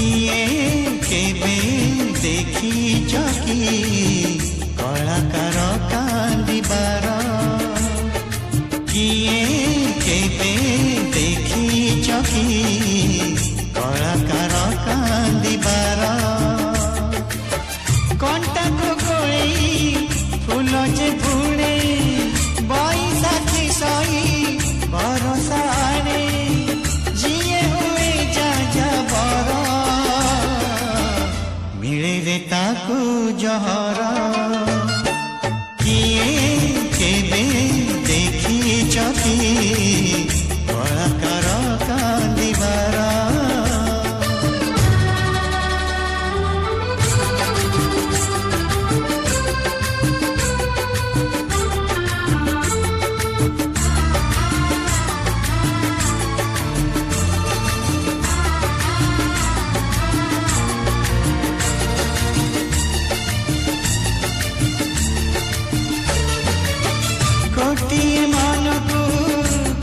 किए केबे देखी चकी कलाकार कांदिबार किए केबे देखी चकी कलाकार कांदिबार कंटा को गोई फूल जे फुणे बैसाखी सही भरोसा आने जिए हुए जा बर मिले रे ताकू जहरा किए केबे देखी चकी कलाकार कांदिबार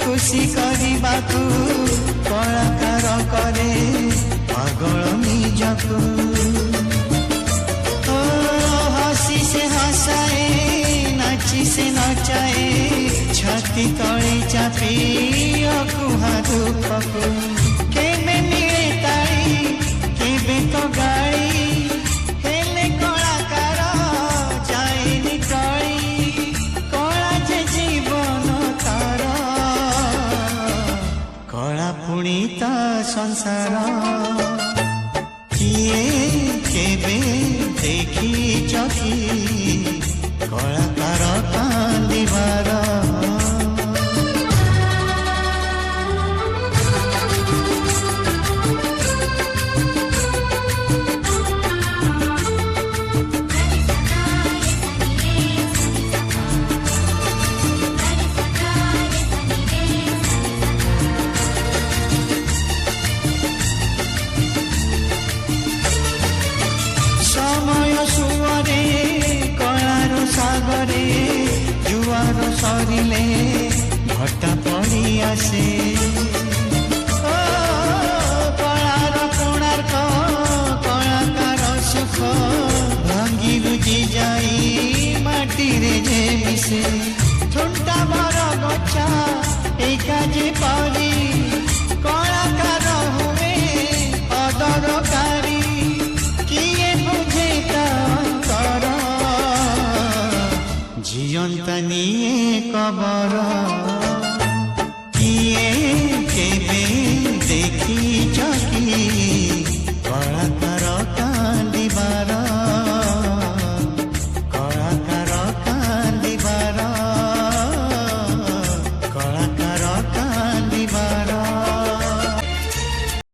खुशी करबाकू कलाकार करे पागल निजकू हसी से हसाए नाची से नचाए छाती तले चापी अकुहा दुखकू केबे मिले ताई केबे तो गाड़ी हेले कलाकार जाएनी टली कला जे जीवन तार कला पुणीता संसार किए केबे देखी चकी कलाकार कांदिबार सागरे जुआर सरिले भट्टा पड़ी आसे